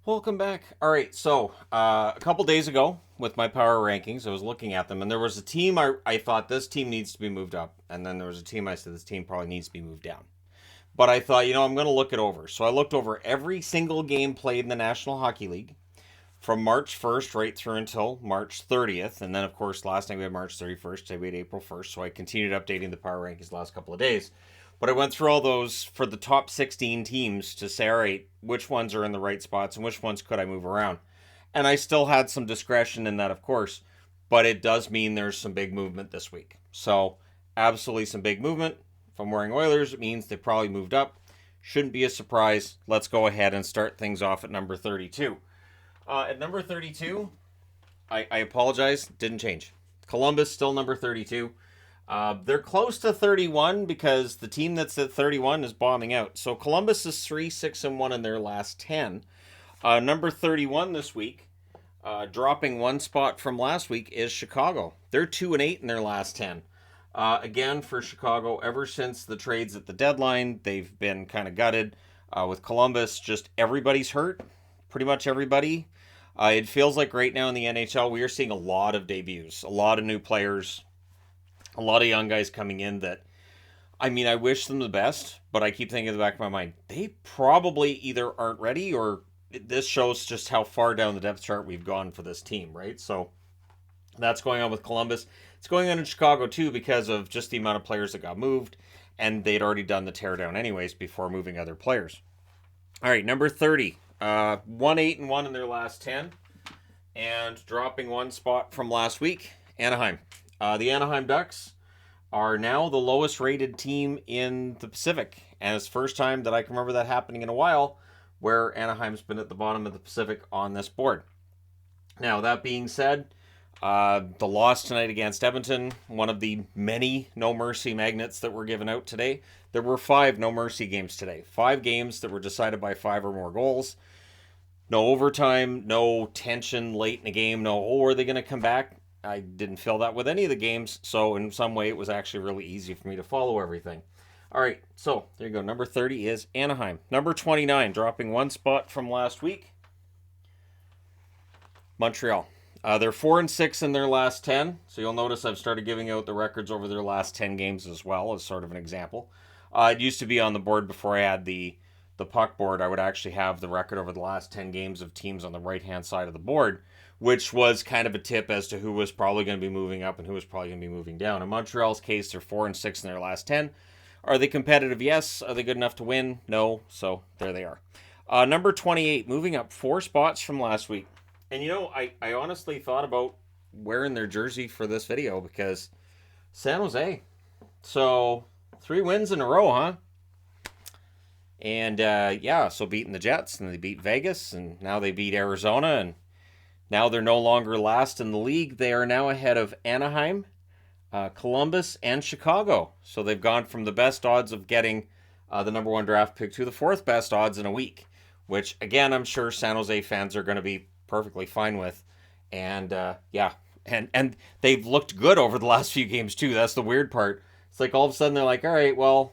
Welcome back. All right, so a couple days ago with my power rankings, I was looking at them, and there was a team I thought this team needs to be moved up, and then there was a team I said this team probably needs to be moved down. But I thought, I'm going to look it over. So I looked over every single game played in the National Hockey League from March 1st right through until March 30th. And then, of course, last night we had March 31st, today we had April 1st. So I continued updating the power rankings the last couple of days. But I went through all those for the top 16 teams to say, all right, which ones are in the right spots and which ones could I move around. And I still had some discretion in that, of course, but it does mean there's some big movement this week. So, absolutely some big movement. If I'm wearing Oilers, it means they probably moved up. Shouldn't be a surprise. Let's go ahead and start things off at number 32. At number 32, I apologize, didn't change. Columbus still number 32. They're close to 31 because the team that's at 31 is bombing out. So Columbus is 3-6-1 in their last 10. Number 31 this week, dropping one spot from last week, is Chicago. They're 2-8 in their last 10. Again, for Chicago, ever since the trades at the deadline, they've been kind of gutted. With Columbus, just everybody's hurt. Pretty much everybody. It feels like right now in the NHL, we are seeing a lot of debuts, a lot of new players, a lot of young guys coming in that, I wish them the best, but I keep thinking in the back of my mind, they probably either aren't ready or this shows just how far down the depth chart we've gone for this team, right? So that's going on with Columbus. It's going on in Chicago too because of just the amount of players that got moved, and they'd already done the teardown anyways before moving other players. All right, number 30. 1-8-1 in their last 10, and dropping one spot from last week, Anaheim. The Anaheim Ducks are now the lowest rated team in the Pacific, and it's the first time that I can remember that happening in a while where Anaheim's been at the bottom of the Pacific on this board. Now, that being said, the loss tonight against Edmonton, one of the many no mercy magnets that were given out today. There were 5 no mercy games today. 5 games that were decided by 5 or more goals. No overtime, no tension late in the game, are they going to come back? I didn't feel that with any of the games, so in some way it was actually really easy for me to follow everything. All right, so there you go. Number 30 is Anaheim. Number 29, dropping one spot from last week, Montreal. They're 4-6 in their last 10, so you'll notice I've started giving out the records over their last 10 games as well, as sort of an example. It used to be on the board before I had the puck board. I would actually have the record over the last 10 games of teams on the right-hand side of the board, which was kind of a tip as to who was probably going to be moving up and who was probably going to be moving down. In Montreal's case, they're 4-6 in their last 10. Are they competitive? Yes. Are they good enough to win? No. So there they are. Number 28, moving up 4 spots from last week. And I honestly thought about wearing their jersey for this video because San Jose. So 3 wins in a row, huh? And so beating the Jets, and they beat Vegas, and now they beat Arizona, and now they're no longer last in the league. They are now ahead of Anaheim, Columbus, and Chicago. So they've gone from the best odds of getting the number 1 draft pick to the 4th best odds in a week, which, again, I'm sure San Jose fans are going to be perfectly fine with. And, and they've looked good over the last few games, too. That's the weird part. It's like all of a sudden they're like, all right, well,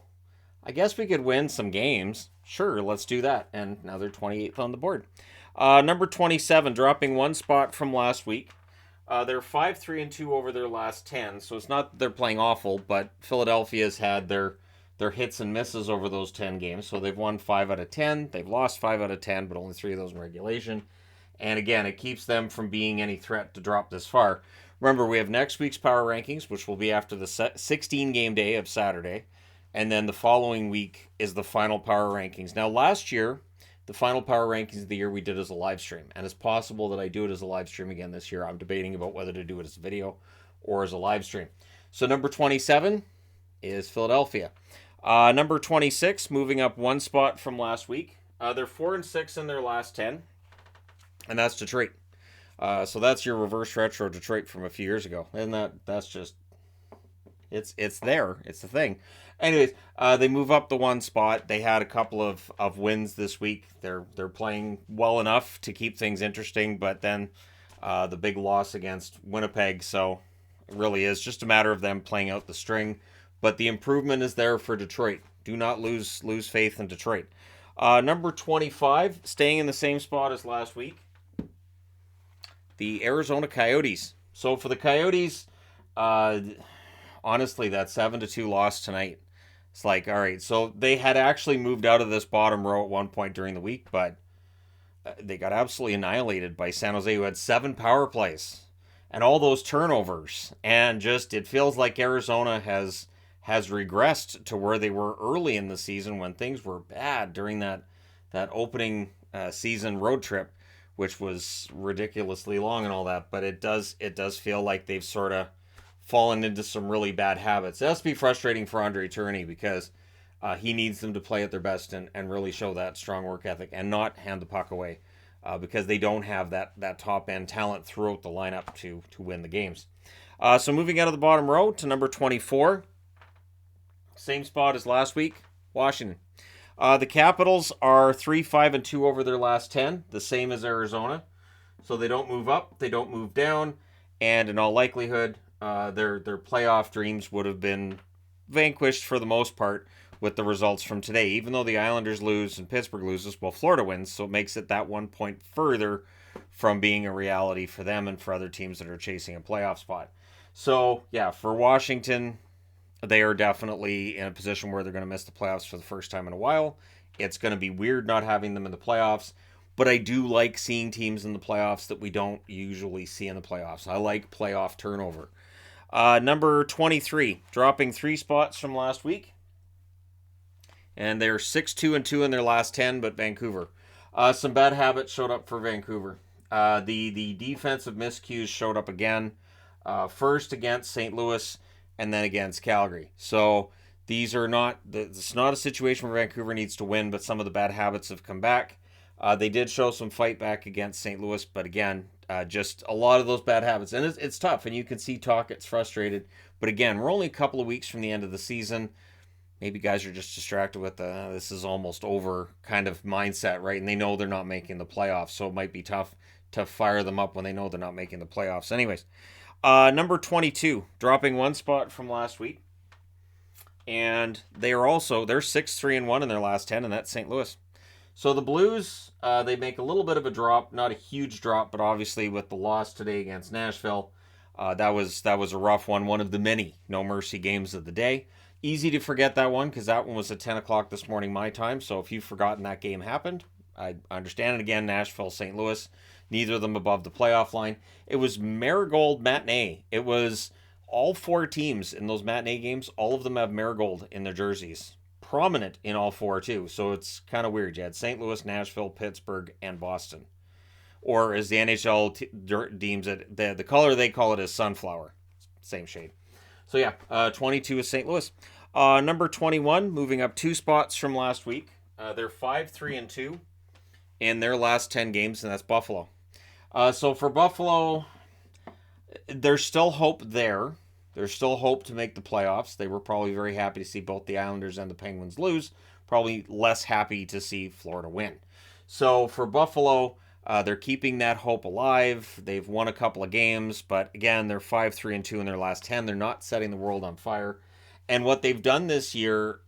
I guess we could win some games. Sure, let's do that. And now they're 28th on the board. Number 27, dropping one spot from last week. They're 5-3-2 over their last 10, so it's not that they're playing awful, but Philadelphia's had their hits and misses over those 10 games. So they've won 5 out of 10. They've lost 5 out of 10, but only 3 of those in regulation. And again, it keeps them from being any threat to drop this far. Remember, we have next week's power rankings, which will be after the 16-game day of Saturday. And then the following week is the final power rankings. Now, last year, the final power rankings of the year we did as a live stream. And it's possible that I do it as a live stream again this year. I'm debating about whether to do it as a video or as a live stream. So number 27 is Philadelphia. Number 26, moving up one spot from last week. They're 4-6 in their last 10. And that's Detroit. So that's your reverse retro Detroit from a few years ago. And that's just... It's there. It's the thing. Anyways, they move up the one spot. They had a couple of wins this week. They're playing well enough to keep things interesting, but then the big loss against Winnipeg. So it really is just a matter of them playing out the string. But the improvement is there for Detroit. Do not lose faith in Detroit. Number 25, staying in the same spot as last week, the Arizona Coyotes. So for the Coyotes, honestly, that 7-2 loss tonight, it's like, all right, so they had actually moved out of this bottom row at one point during the week, but they got absolutely annihilated by San Jose, who had 7 power plays and all those turnovers. And just, it feels like Arizona has regressed to where they were early in the season when things were bad during that opening season road trip, which was ridiculously long and all that. But it does feel like they've sort of fallen into some really bad habits. It has to be frustrating for Andre Tourigny because he needs them to play at their best and really show that strong work ethic and not hand the puck away because they don't have that top end talent throughout the lineup to win the games. So moving out of the bottom row to number 24, same spot as last week, Washington. The Capitals are 3-5-2 over their last 10, the same as Arizona. So they don't move up, they don't move down, and in all likelihood, their playoff dreams would have been vanquished for the most part with the results from today. Even though the Islanders lose and Pittsburgh loses, well, Florida wins, so it makes it that 1 point further from being a reality for them and for other teams that are chasing a playoff spot. So, yeah, for Washington, they are definitely in a position where they're going to miss the playoffs for the first time in a while. It's going to be weird not having them in the playoffs, but I do like seeing teams in the playoffs that we don't usually see in the playoffs. I like playoff turnover. Number 23, dropping 3 spots from last week. And they're 6-2-2 in their last 10, but Vancouver. Some bad habits showed up for Vancouver. The defensive miscues showed up again. First against St. Louis, and then against Calgary. So these are not, it's not a situation where Vancouver needs to win, but some of the bad habits have come back. They did show some fight back against St. Louis, but again, just a lot of those bad habits. And it's tough, and you can see Tocchet's frustrated. But again, we're only a couple of weeks from the end of the season. Maybe guys are just distracted with the this is almost over kind of mindset, right? And they know they're not making the playoffs, so it might be tough to fire them up when they know they're not making the playoffs. Anyways, number 22, dropping 1 spot from last week. And they're 6-3-1 in their last 10, and that's St. Louis. So the Blues, they make a little bit of a drop, not a huge drop, but obviously with the loss today against Nashville, that was a rough one of the many no mercy games of the day. Easy to forget that one because that one was at 10 o'clock this morning my time, so if you've forgotten that game happened, I understand it. Again, Nashville, St. Louis, neither of them above the playoff line. It was Marigold matinee. It was all 4 teams in those matinee games, all of them have Marigold in their jerseys. Prominent in all 4 too, so it's kind of weird. You had St. Louis, Nashville, Pittsburgh, and Boston. Or as the NHL deems it, the color they call it is sunflower. Same shade. So yeah, 22 is St. Louis. Number 21, moving up 2 spots from last week. They're 5-3-2 in their last 10 games, and that's Buffalo. So for Buffalo, there's still hope there. There's still hope to make the playoffs. They were probably very happy to see both the Islanders and the Penguins lose. Probably less happy to see Florida win. So for Buffalo, they're keeping that hope alive. They've won a couple of games, but again, they're 5-3-2 in their last 10. They're not setting the world on fire. And what they've done this year,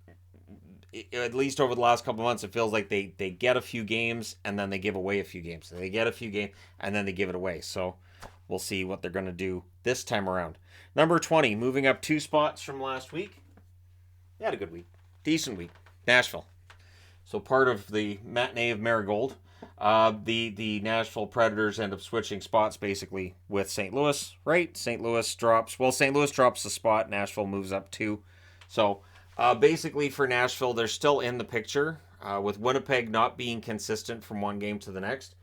at least over the last couple of months, it feels like they get a few games and then they give away a few games. They get a few games and then they give it away. So we'll see what they're going to do this time around. Number 20, moving up 2 spots from last week. They had a good week. Decent week. Nashville. So part of the matinee of Marigold. The Nashville Predators end up switching spots basically with St. Louis, right? St. Louis drops a spot. Nashville moves up 2. So basically for Nashville, they're still in the picture. With Winnipeg not being consistent from one game to the next,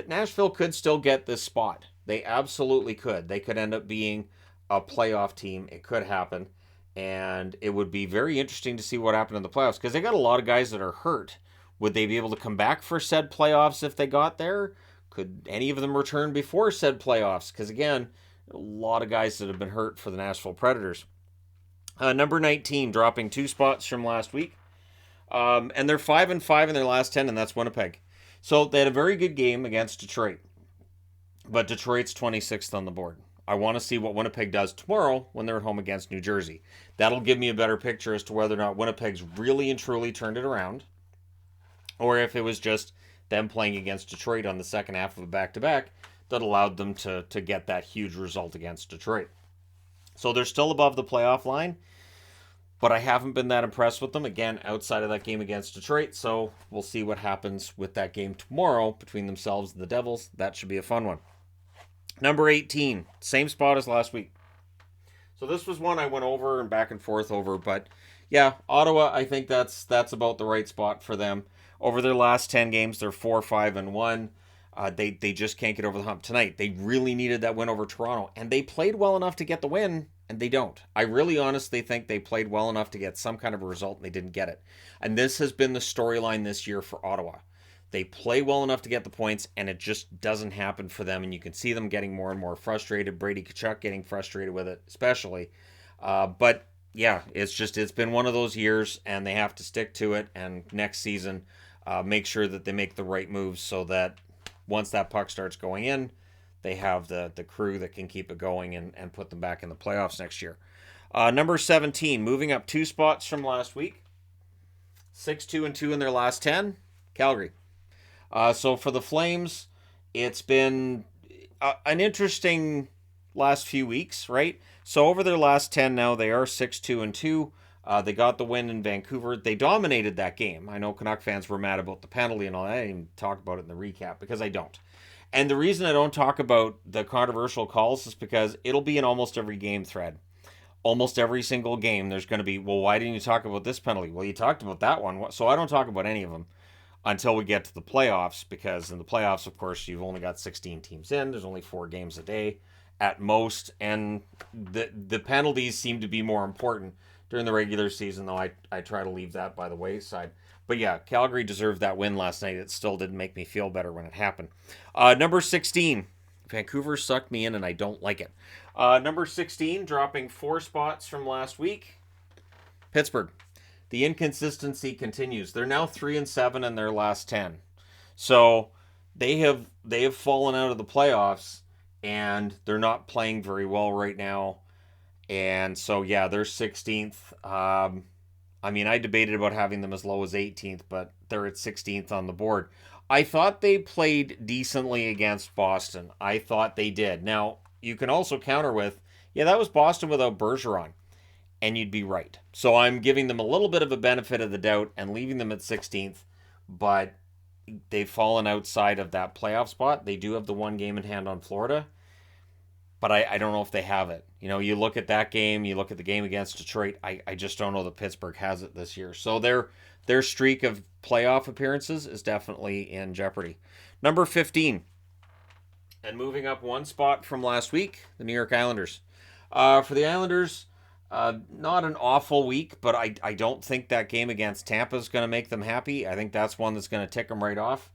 Nashville could still get this spot. They absolutely could. They could end up being a playoff team. It could happen. And it would be very interesting to see what happened in the playoffs because they got a lot of guys that are hurt. Would they be able to come back for said playoffs if they got there? Could any of them return before said playoffs? Because again, a lot of guys that have been hurt for the Nashville Predators. Number 19, dropping 2 spots from last week. And they're 5-5 in their last 10, and that's Winnipeg. So they had a very good game against Detroit. But Detroit's 26th on the board. I want to see what Winnipeg does tomorrow when they're at home against New Jersey. That'll give me a better picture as to whether or not Winnipeg's really and truly turned it around, or if it was just them playing against Detroit on the second half of a back-to-back that allowed them to get that huge result against Detroit. So they're still above the playoff line, but I haven't been that impressed with them, again, outside of that game against Detroit. So we'll see what happens with that game tomorrow between themselves and the Devils. That should be a fun one. Number 18, same spot as last week. So this was one I went over and back and forth over, but yeah, Ottawa, I think that's about the right spot for them. Over their last 10 games, they're 4-5-1. They just can't get over the hump tonight. They really needed that win over Toronto, and they played well enough to get the win, and they don't. I really honestly think they played well enough to get some kind of a result, and they didn't get it. And this has been the storyline this year for Ottawa. They play well enough to get the points, and it just doesn't happen for them, and you can see them getting more and more frustrated. Brady Tkachuk getting frustrated with it, especially. But yeah, it's been one of those years, and they have to stick to it, and next season make sure that they make the right moves so that once that puck starts going in, they have the crew that can keep it going and put them back in the playoffs next year. Number 17, moving up 2 spots from last week. 6-2-2 in their last 10, Calgary. So for the Flames, it's been an interesting last few weeks, right? So over their last 10 now, they are 6-2-2. They got the win in Vancouver. They dominated that game. I know Canuck fans were mad about the penalty and all that. I didn't even talk about it in the recap because I don't. And the reason I don't talk about the controversial calls is because it'll be in almost every game thread. Almost every single game, there's going to be, well, why didn't you talk about this penalty? Well, you talked about that one. So I don't talk about any of them until we get to the playoffs, because in the playoffs, of course, you've only got 16 teams in. There's only 4 games a day at most, and the penalties seem to be more important during the regular season, though I try to leave that by the wayside. But yeah, Calgary deserved that win last night. It still didn't make me feel better when it happened. Number 16, Vancouver sucked me in, and I don't like it. Number 16, dropping 4 spots from last week, Pittsburgh. The inconsistency continues. They're now 3-7 in their last 10. So they have fallen out of the playoffs, and they're not playing very well right now. And so yeah, they're 16th. I mean, I debated about having them as low as 18th, but they're at 16th on the board. I thought they played decently against Boston. I thought they did. Now, you can also counter with, yeah, that was Boston without Bergeron. And you'd be right. So I'm giving them a little bit of a benefit of the doubt and leaving them at 16th, but they've fallen outside of that playoff spot. They do have the 1 game in hand on Florida, but I don't know if they have it. You know, you look at that game, you look at the game against Detroit, I just don't know that Pittsburgh has it this year. So their streak of playoff appearances is definitely in jeopardy. Number 15, and moving up 1 spot from last week, the New York Islanders. For the Islanders, not an awful week, but I don't think that game against Tampa is going to make them happy. I think that's one that's going to tick them right off.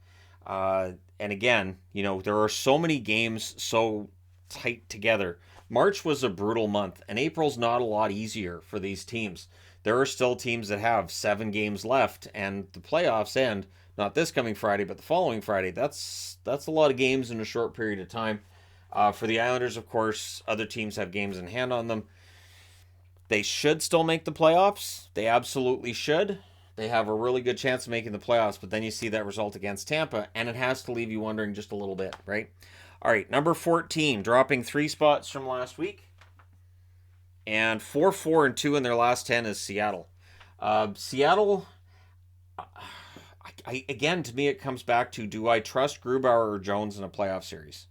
And again, you know, there are so many games so tight together. March was a brutal month, and April's not a lot easier for these teams. There are still teams that have 7 games left, and the playoffs end, not this coming Friday, but the following Friday. That's a lot of games in a short period of time. For the Islanders, of course, other teams have games in hand on them. They should still make the playoffs. They absolutely should. They have a really good chance of making the playoffs, but then you see that result against Tampa, and it has to leave you wondering just a little bit, right? All right, number 14, dropping 3 spots from last week. And 4-4-2 in their last 10 is Seattle. Seattle, again, to me, it comes back to, do I trust Grubauer or Jones in a playoff series?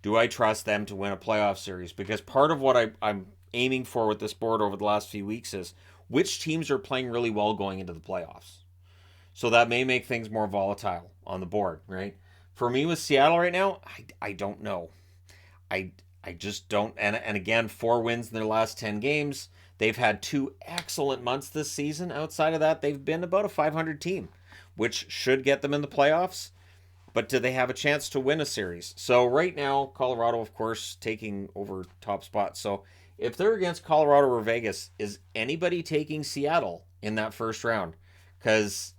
Do I trust them to win a playoff series? Because part of what I'm aiming for with this board over the last few weeks is which teams are playing really well going into the playoffs. So that may make things more volatile on the board, right? For me with Seattle right now, I don't know. I just don't. And again, 4 wins in their last 10 games. They've had 2 excellent months this season. Outside of that, they've been about a 500 team, which should get them in the playoffs. But do they have a chance to win a series? So right now, Colorado, of course, taking over top spot. So if they're against Colorado or Vegas, is anybody taking Seattle in that first round? Because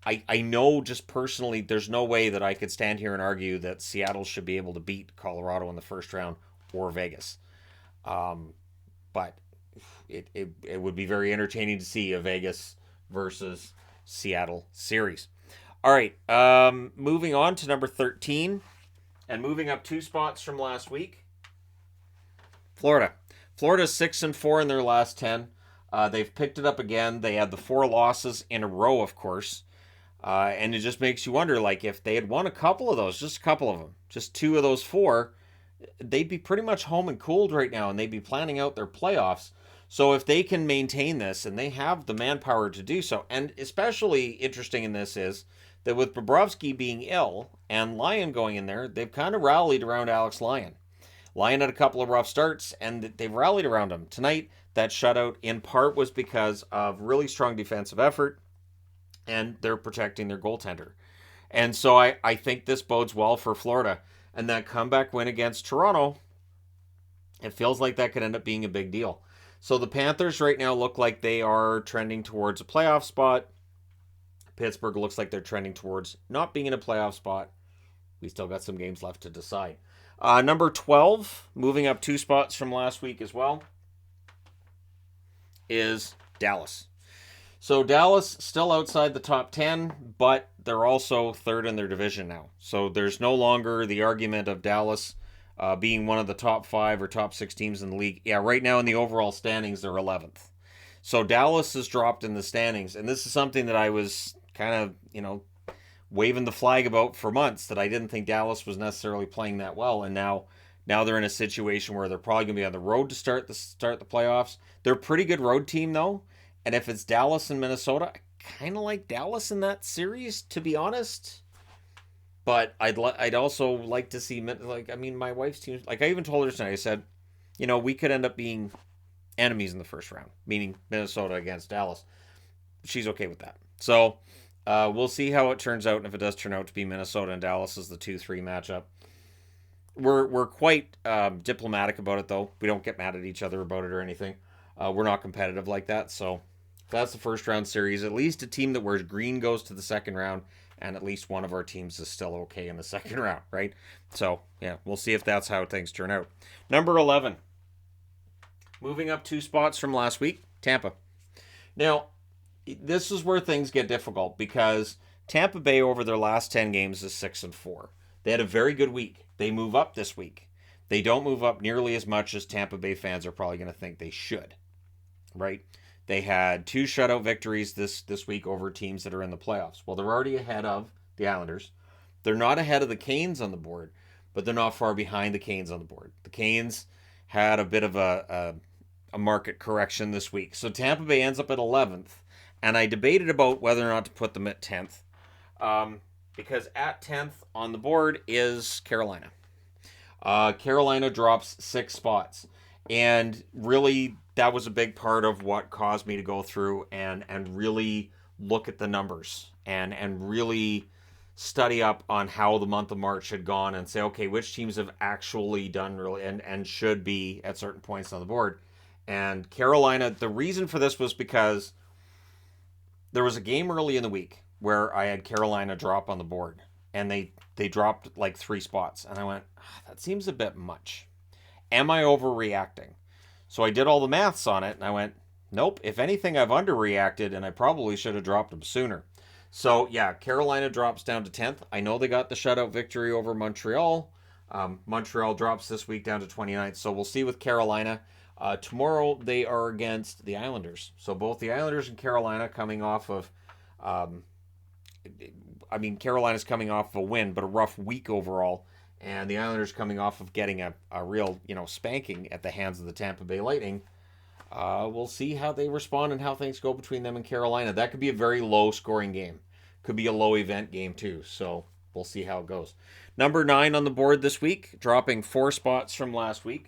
I know just personally, there's no way that I could stand here and argue that Seattle should be able to beat Colorado in the first round or Vegas. But it would be very entertaining to see a Vegas versus Seattle series. All right. Moving on to number 13 and moving up 2 spots from last week. Florida. Florida's 6-4 in their last 10. They've picked it up again. They had the 4 losses in a row, of course. And it just makes you wonder, like, if they had won a couple of those, just a couple of them, just 2 of those 4, they'd be pretty much home and cooled right now, and they'd be planning out their playoffs. So if they can maintain this, and they have the manpower to do so, and especially interesting in this is that with Bobrovsky being ill and Lyon going in there, they've kind of rallied around Alex Lyon. Lyon had a couple of rough starts, and they've rallied around him. Tonight, that shutout in part was because of really strong defensive effort, and they're protecting their goaltender. And so I think this bodes well for Florida. And that comeback win against Toronto, it feels like that could end up being a big deal. So the Panthers right now look like they are trending towards a playoff spot. Pittsburgh looks like they're trending towards not being in a playoff spot. We still got some games left to decide. Number 12, moving up 2 spots from last week as well, is Dallas. So Dallas still outside the top 10, but they're also third in their division now. So there's no longer the argument of Dallas being one of the top 5 or top 6 teams in the league. Yeah, right now in the overall standings, they're 11th. So Dallas has dropped in the standings, and this is something that I was kind of, waving the flag about for months, that I didn't think Dallas was necessarily playing that well, and now they're in a situation where they're probably going to be on the road to start the playoffs. They're a pretty good road team, though, and if it's Dallas and Minnesota, I kind of like Dallas in that series, to be honest. But I'd also like to see, my wife's team, I even told her tonight, I said, we could end up being enemies in the first round, meaning Minnesota against Dallas. She's okay with that. So we'll see how it turns out, and if it does turn out to be Minnesota and Dallas as the 2-3 matchup. We're quite diplomatic about it, though. We don't get mad at each other about it or anything. We're not competitive like that, so that's the first round series. At least a team that wears green goes to the second round, and at least one of our teams is still okay in the second round, right? So, yeah, we'll see if that's how things turn out. Number 11. Moving up 2 spots from last week, Tampa. Now, this is where things get difficult, because Tampa Bay over their last 10 games is 6-4. They had a very good week. They move up this week. They don't move up nearly as much as Tampa Bay fans are probably going to think they should, right? They had 2 shutout victories this week over teams that are in the playoffs. Well, they're already ahead of the Islanders. They're not ahead of the Canes on the board, but they're not far behind the Canes on the board. The Canes had a bit of a market correction this week. So Tampa Bay ends up at 11th, and I debated about whether or not to put them at 10th, because at 10th on the board is Carolina. Carolina drops 6 spots, and really that was a big part of what caused me to go through and really look at the numbers and really study up on how the month of March had gone and say, okay, which teams have actually done really and should be at certain points on the board. And Carolina, the reason for this was because there was a game early in the week where I had Carolina drop on the board, and they dropped like 3 spots, and I went, that seems a bit much. Am I overreacting? So I did all the maths on it, and I went, nope, if anything, I've underreacted, and I probably should have dropped them sooner. So, yeah, Carolina drops down to 10th. I know they got the shutout victory over Montreal. Montreal drops this week down to 29th, so we'll see with Carolina. Tomorrow, they are against the Islanders. So both the Islanders and Carolina coming off of... Carolina's coming off of a win, but a rough week overall. And the Islanders coming off of getting a real, spanking at the hands of the Tampa Bay Lightning. We'll see how they respond and how things go between them and Carolina. That could be a very low-scoring game. Could be a low-event game, too. So we'll see how it goes. Number 9 on the board this week, dropping 4 spots from last week.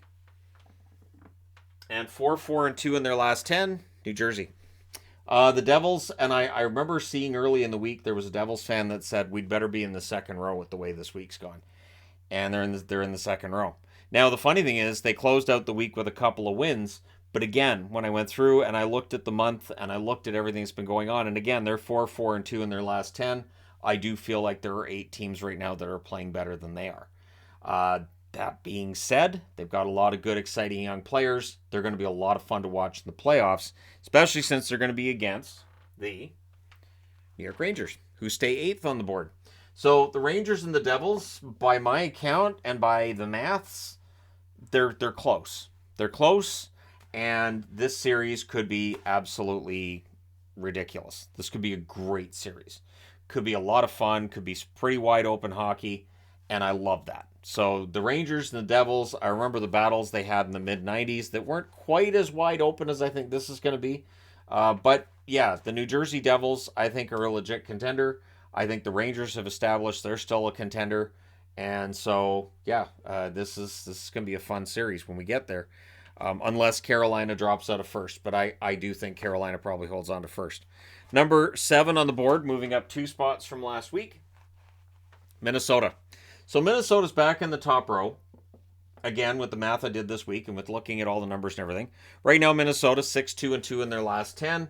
And 4-4-2 in their last 10, New Jersey. The Devils, and I remember seeing early in the week, there was a Devils fan that said we'd better be in the second row with the way this week's gone. And they're in the second row. Now, the funny thing is, they closed out the week with a couple of wins. But again, when I went through and I looked at the month and I looked at everything that's been going on, and again, they're 4-4-2 in their last 10. I do feel like there are 8 teams right now that are playing better than they are. That being said, they've got a lot of good, exciting young players. They're going to be a lot of fun to watch in the playoffs, especially since they're going to be against the New York Rangers, who stay 8th on the board. So the Rangers and the Devils, by my account and by the maths, they're close. They're close, and this series could be absolutely ridiculous. This could be a great series. Could be a lot of fun, could be pretty wide open hockey, and I love that. So the Rangers and the Devils, I remember the battles they had in the mid-90s that weren't quite as wide open as I think this is going to be. But yeah, the New Jersey Devils, I think, are a legit contender. I think the Rangers have established they're still a contender. And so, yeah, this is going to be a fun series when we get there. Unless Carolina drops out of first. But I do think Carolina probably holds on to first. Number 7 on the board, moving up 2 spots from last week, Minnesota. So Minnesota's back in the top row. Again, with the math I did this week and with looking at all the numbers and everything. Right now, Minnesota 6-2-2 in their last 10.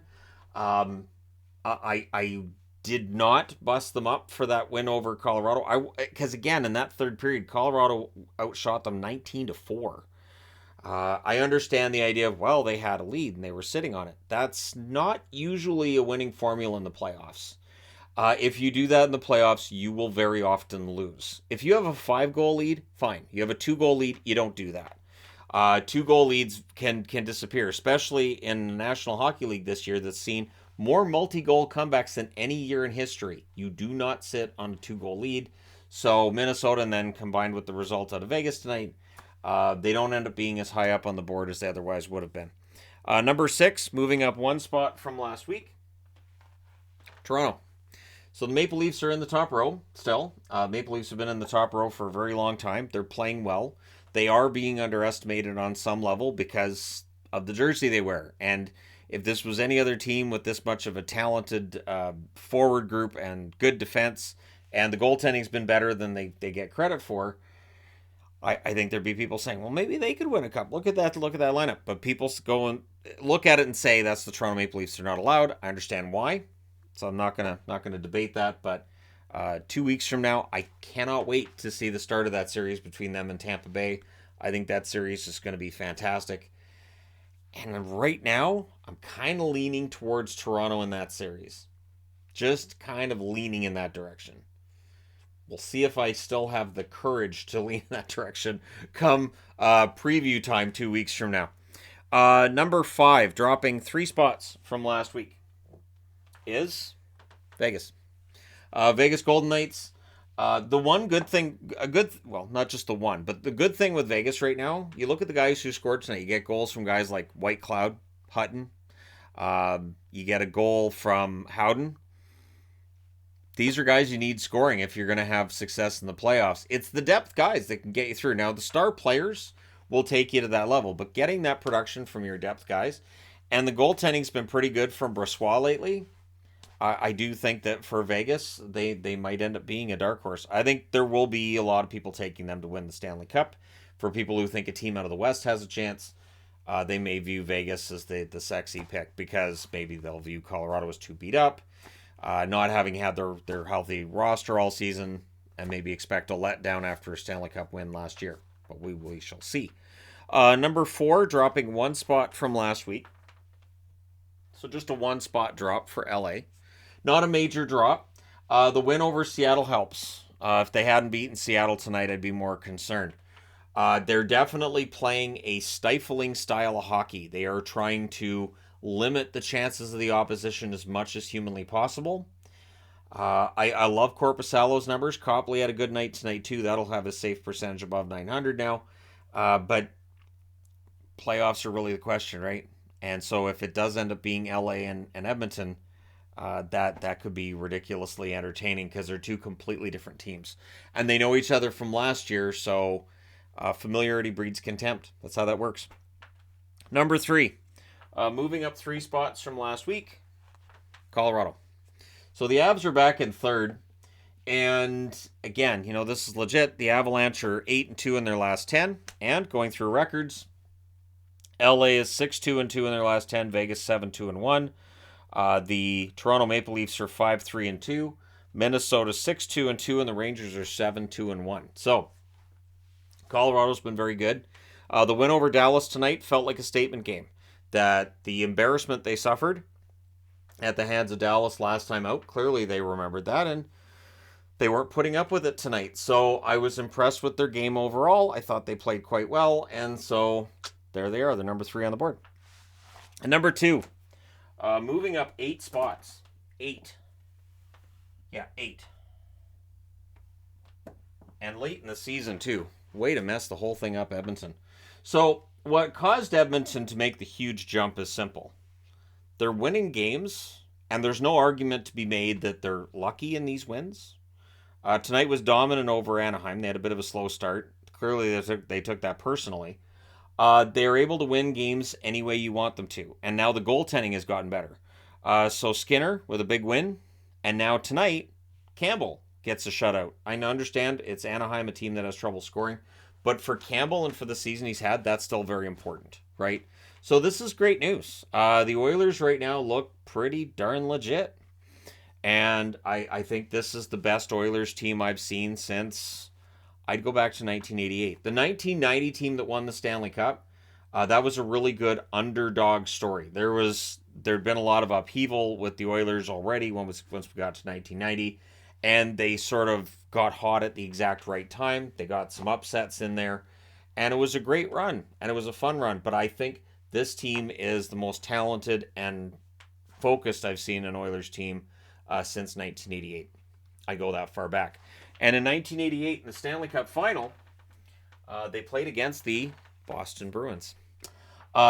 I did not bust them up for that win over Colorado. Because again, in that third period, Colorado outshot them 19-4. I understand the idea of, well, they had a lead and they were sitting on it. That's not usually a winning formula in the playoffs. If you do that in the playoffs, you will very often lose. If you have a 5-goal lead, fine. You have a 2-goal lead, you don't do that. 2-goal leads can disappear, especially in the National Hockey League this year that's seen more multi-goal comebacks than any year in history. You do not sit on a 2-goal lead. So Minnesota, and then combined with the result out of Vegas tonight, they don't end up being as high up on the board as they otherwise would have been. Number 6, moving up 1 spot from last week, Toronto. So the Maple Leafs are in the top row still. Maple Leafs have been in the top row for a very long time. They're playing well. They are being underestimated on some level because of the jersey they wear. And if this was any other team with this much of a talented forward group and good defense, and the goaltending's been better than they get credit for, I think there'd be people saying, well, maybe they could win a cup. Look at that lineup. But people go and look at it and say that's the Toronto Maple Leafs. They're not allowed. I understand why. So I'm not gonna debate that. But 2 weeks from now, I cannot wait to see the start of that series between them and Tampa Bay. I think that series is going to be fantastic. And right now, I'm kind of leaning towards Toronto in that series. Just kind of leaning in that direction. We'll see if I still have the courage to lean in that direction come preview time 2 weeks from now. Number 5, dropping 3 spots from last week, is Vegas. Vegas Golden Knights. The one good thing, not just the one, but the good thing with Vegas right now, you look at the guys who scored tonight. You get goals from guys like White Cloud, Hutton. You get a goal from Howden. These are guys you need scoring if you're going to have success in the playoffs. It's the depth guys that can get you through. Now, the star players will take you to that level, but getting that production from your depth guys, and the goaltending's been pretty good from Brossoit lately. I do think that for Vegas, they might end up being a dark horse. I think there will be a lot of people taking them to win the Stanley Cup. For people who think a team out of the West has a chance, they may view Vegas as the sexy pick because maybe they'll view Colorado as too beat up, not having had their healthy roster all season, and maybe expect a letdown after a Stanley Cup win last year. But we shall see. Number 4, dropping 1 spot from last week. So just a 1 spot drop for LA. Not a major drop. The win over Seattle helps. If they hadn't beaten Seattle tonight, I'd be more concerned. They're definitely playing a stifling style of hockey. They are trying to limit the chances of the opposition as much as humanly possible. I love Korpisalo's numbers. Copley had a good night tonight, too. That'll have a safe percentage above 900 now. But playoffs are really the question, right? And so if it does end up being LA and Edmonton, that could be ridiculously entertaining because they're 2 completely different teams. And they know each other from last year, so familiarity breeds contempt. That's how that works. Number 3, moving up 3 spots from last week, Colorado. So the Avs are back in 3rd. And again, this is legit. The Avalanche are 8-2 in their last 10. And going through records, LA is 6-2-2 in their last 10. Vegas 7-2-1. The Toronto Maple Leafs are 5-3-2. Minnesota 6-2-2, and the Rangers are 7-2-1. So, Colorado's been very good. The win over Dallas tonight felt like a statement game. That the embarrassment they suffered at the hands of Dallas last time out. Clearly they remembered that, and they weren't putting up with it tonight. So I was impressed with their game overall. I thought they played quite well, and so there they are. They're number 3 on the board. And number 2, moving up 8 spots. 8. Yeah, 8. And late in the season, too. Way to mess the whole thing up, Edmonton. So what caused Edmonton to make the huge jump is simple. They're winning games, and there's no argument to be made that they're lucky in these wins. Tonight was dominant over Anaheim. They had a bit of a slow start. Clearly, they took that personally. They're able to win games any way you want them to. And now the goaltending has gotten better. So Skinner with a big win. And now tonight, Campbell gets a shutout. I understand it's Anaheim, a team that has trouble scoring. But for Campbell and for the season he's had, that's still very important, right? So this is great news. The Oilers right now look pretty darn legit. And I think this is the best Oilers team I've seen since, I'd go back to 1988. The 1990 team that won the Stanley Cup, that was a really good underdog story. There'd been a lot of upheaval with the Oilers already once we got to 1990, and they sort of got hot at the exact right time. They got some upsets in there, and it was a great run, and it was a fun run. But I think this team is the most talented and focused I've seen an Oilers team since 1988. I go that far back. And in 1988, in the Stanley Cup final, they played against the Boston Bruins.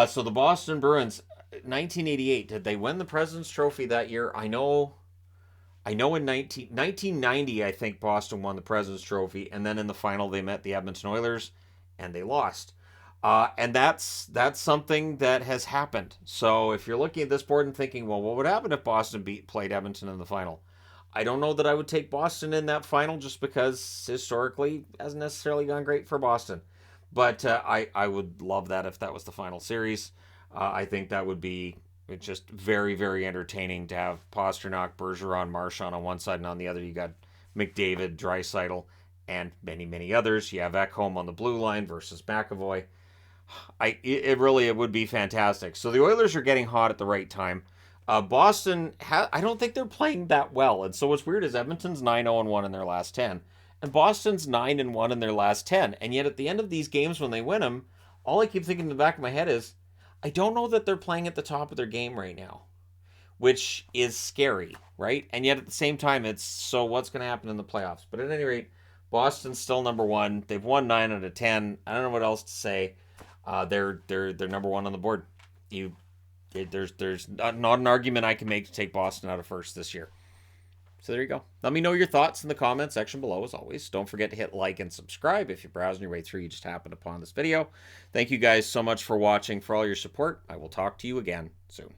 So the Boston Bruins, 1988, did they win the President's Trophy that year? I know in 1990, I think Boston won the President's Trophy, and then in the final they met the Edmonton Oilers, and they lost. And that's something that has happened. So if you're looking at this board and thinking, well, what would happen if Boston played Edmonton in the final? I don't know that I would take Boston in that final just because historically it hasn't necessarily gone great for Boston. But I would love that if that was the final series. I think that would be just very, very entertaining to have Pastrnak, Bergeron, Marchand on one side, and on the other you got McDavid, Draisaitl, and many, many others. You have Ekholm on the blue line versus McAvoy. It would be fantastic. So the Oilers are getting hot at the right time. Boston, I don't think they're playing that well. And so what's weird is Edmonton's 9-0-1 in their last 10. And Boston's 9-1 in their last 10. And yet at the end of these games when they win them, all I keep thinking in the back of my head is, I don't know that they're playing at the top of their game right now. Which is scary, right? And yet at the same time, it's, so what's going to happen in the playoffs? But at any rate, Boston's still number 1. They've won 9 out of 10. I don't know what else to say. They're number 1 on the board. There's not an argument I can make to take Boston out of first this year. So there you go. Let me know your thoughts in the comment section below, as always. Don't forget to hit like and subscribe if you're browsing your way through. You just happened upon this video. Thank you guys so much for watching, for all your support. I will talk to you again soon.